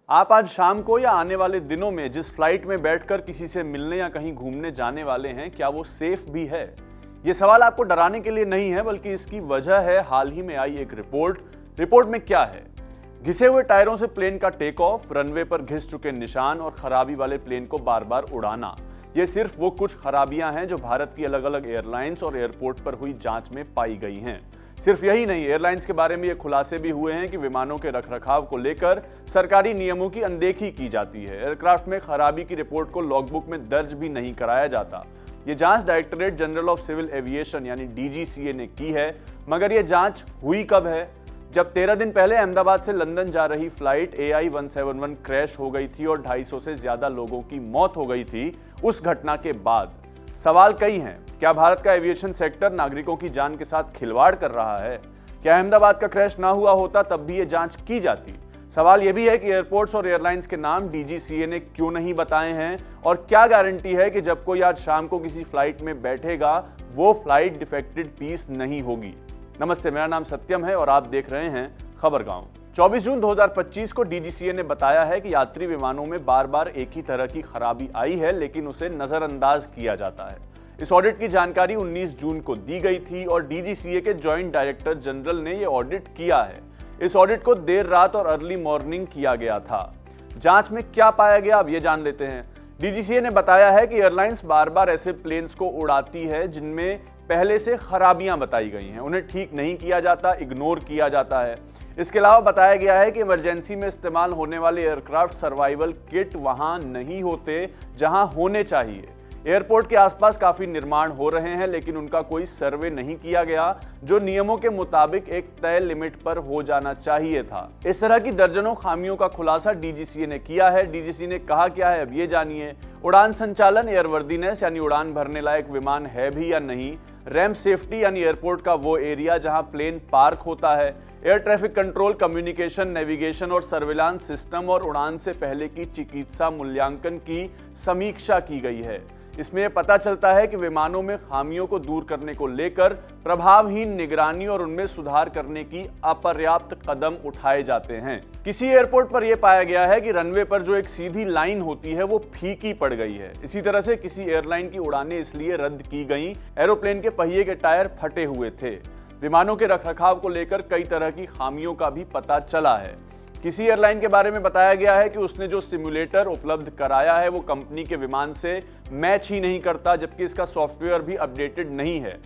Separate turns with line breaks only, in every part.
आप आज शाम को या आने वाले दिनों में जिस फ्लाइट में बैठकर किसी से मिलने या कहीं घूमने जाने वाले हैं, क्या वो सेफ भी है? ये सवाल आपको डराने के लिए नहीं है, बल्कि इसकी वजह है हाल ही में आई एक रिपोर्ट में क्या है? घिसे हुए टायरों से प्लेन का टेक ऑफ, रनवे पर घिस चुके निशान और खराबी वाले प्लेन को बार बार उड़ाना। ये सिर्फ वो कुछ खराबियां हैं जो भारत की अलग अलग एयरलाइंस और एयरपोर्ट पर हुई जांच में पाई गई हैं। सिर्फ यही नहीं, एयरलाइंस के बारे में ये खुलासे भी हुए हैं कि विमानों के रखरखाव को लेकर सरकारी नियमों की अनदेखी की जाती है। एयरक्राफ्ट में खराबी की रिपोर्ट को लॉगबुक में दर्ज भी नहीं कराया जाता। ये जांच directorate general of civil aviation यानी डीजीसीए ने की है, मगर ये जांच हुई कब है? जब 13 दिन पहले अहमदाबाद से लंदन जा रही फ्लाइट AI-171 क्रैश हो गई थी और 250 से ज्यादा लोगों की मौत हो गई थी। उस घटना के बाद सवाल कई हैं। क्या भारत का एविएशन सेक्टर नागरिकों की जान के साथ खिलवाड़ कर रहा है? क्या अहमदाबाद का क्रैश ना हुआ होता तब भी ये जांच की जाती? सवाल यह भी है कि एयरपोर्ट्स और एयरलाइंस के नाम डीजीसीए ने क्यों नहीं बताए हैं, और क्या गारंटी है कि जब कोई आज शाम को किसी फ्लाइट में बैठेगा वो फ्लाइट डिफेक्टेड पीस नहीं होगी। नमस्ते, मेरा नाम सत्यम है और आप देख रहे हैं खबरगांव। 24 जून 2025 को डीजीसीए ने बताया है कि यात्री विमानों में बार बार एक ही तरह की खराबी आई है, लेकिन उसे नजरअंदाज किया जाता है। इस ऑडिट की जानकारी 19 जून को दी गई थी और डीजीसीए के जॉइंट डायरेक्टर जनरल ने यह ऑडिट किया है। इस ऑडिट को देर रात और अर्ली मॉर्निंग किया गया था। जांच में क्या पाया गया, अब ये जान लेते हैं। डीजीसीए ने बताया है कि एयरलाइंस बार बार ऐसे प्लेन्स को उड़ाती है जिनमें पहले से खराबियां बताई गई हैं। उन्हें ठीक नहीं किया जाता, इग्नोर किया जाता है। इसके अलावा बताया गया है कि इमरजेंसी में इस्तेमाल होने वाले एयरक्राफ्ट सर्वाइवल किट वहां नहीं होते जहां होने चाहिए। एयरपोर्ट के आसपास काफी निर्माण हो रहे हैं, लेकिन उनका कोई सर्वे नहीं किया गया जो नियमों के मुताबिक एक तय लिमिट पर हो जाना चाहिए था। इस तरह की दर्जनों खामियों का खुलासा डीजीसीए ने किया है। डीजीसीए ने कहा क्या है, अब ये जानिए। उड़ान संचालन, एयरवर्दीनेस यानी उड़ान भरने लायक विमान है भी या नहीं, रैम्प सेफ्टी यानी एयरपोर्ट का वो एरिया जहां प्लेन पार्क होता है, air traffic control, communication, navigation और सर्विलांस सिस्टम और उड़ान से पहले की चिकित्सा मूल्यांकन की समीक्षा की गई है। इसमें पता चलता है कि विमानों में खामियों को दूर करने को लेकर प्रभावहीन निगरानी और उनमें सुधार करने की अपर्याप्त कदम उठाए जाते हैं। किसी एयरपोर्ट पर यह पाया गया है कि रनवे पर जो एक सीधी लाइन होती है वो फीकी पड़ गई है। इसी तरह से किसी एयरलाइन की उड़ानें इसलिए रद्द की गईं, एरोप्लेन के पहिए के टायर फटे हुए थे। विमानों के रखरखाव को लेकर कई तरह की खामियों का भी पता चला है। किसी एयरलाइन के बारे में बताया गया है कि उसने जो सिमुलेटर उपलब्ध कराया है वो कंपनी के विमान से मैच ही नहीं करता, जबकि इसका सॉफ्टवेयर भी अपडेटेड नहीं है।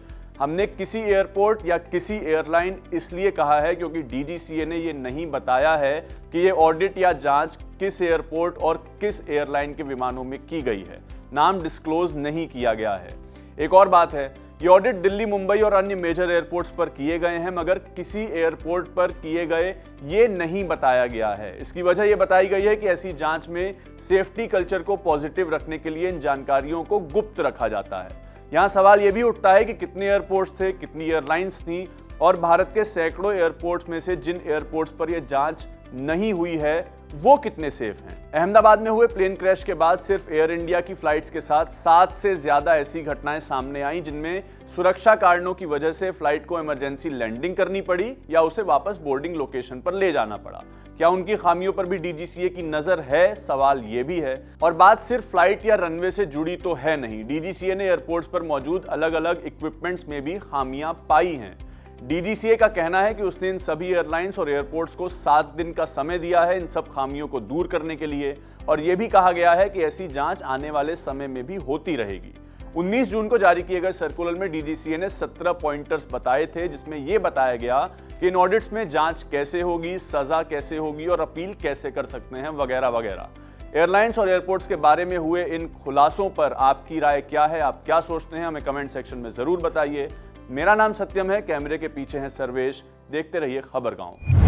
हमने किसी एयरपोर्ट या किसी एयरलाइन इसलिए कहा है क्योंकि डीजीसीए ने ये नहीं बताया है कि ये ऑडिट या जांच किस एयरपोर्ट और किस एयरलाइन के विमानों में की गई है। नाम डिस्क्लोज नहीं किया गया है। एक और बात है, ये ऑडिट दिल्ली, मुंबई और अन्य मेजर एयरपोर्ट्स पर किए गए हैं, मगर किसी एयरपोर्ट पर किए गए ये नहीं बताया गया है। इसकी वजह ये बताई गई है कि ऐसी जांच में सेफ्टी कल्चर को पॉजिटिव रखने के लिए इन जानकारियों को गुप्त रखा जाता है। यहाँ सवाल ये भी उठता है कि कितने एयरपोर्ट्स थे, कितनी एयरलाइंस थी, और भारत के सैकड़ों एयरपोर्ट्स में से जिन एयरपोर्ट्स पर यह जांच नहीं हुई है वो कितने सेफ हैं। अहमदाबाद में हुए प्लेन क्रैश के बाद सिर्फ एयर इंडिया की फ्लाइट्स के साथ 7 से ज्यादा ऐसी घटनाएं सामने आई जिनमें सुरक्षा कारणों की वजह से फ्लाइट को इमरजेंसी लैंडिंग करनी पड़ी या उसे वापस बोर्डिंग लोकेशन पर ले जाना पड़ा। क्या उनकी खामियों पर भी डीजीसीए की नजर है? सवाल यह भी है। और बात सिर्फ फ्लाइट या रनवे से जुड़ी तो है नहीं। डीजीसीए ने एयरपोर्ट्स पर मौजूद अलग अलग इक्विपमेंट्स में भी खामियां पाई हैं। डीजीसीए का कहना है कि उसने इन सभी एयरलाइंस और एयरपोर्ट्स को 7 दिन का समय दिया है इन सब खामियों को दूर करने के लिए, और यह भी कहा गया है कि ऐसी जांच आने वाले समय में भी होती रहेगी। 19 जून को जारी किए गए सर्कुलर में डीजीसीए ने 17 पॉइंटर्स बताए थे, जिसमें यह बताया गया कि इन ऑडिट्स में जांच कैसे होगी, सजा कैसे होगी और अपील कैसे कर सकते हैं, वगैरह वगैरह। एयरलाइंस और एयरपोर्ट्स के बारे में हुए इन खुलासों पर आपकी राय क्या है? आप क्या सोचते हैं? हमें कमेंट सेक्शन में जरूर बताइए। मेरा नाम सत्यम है, कैमरे के पीछे है सर्वेश। देखते रहिए खबरगांव।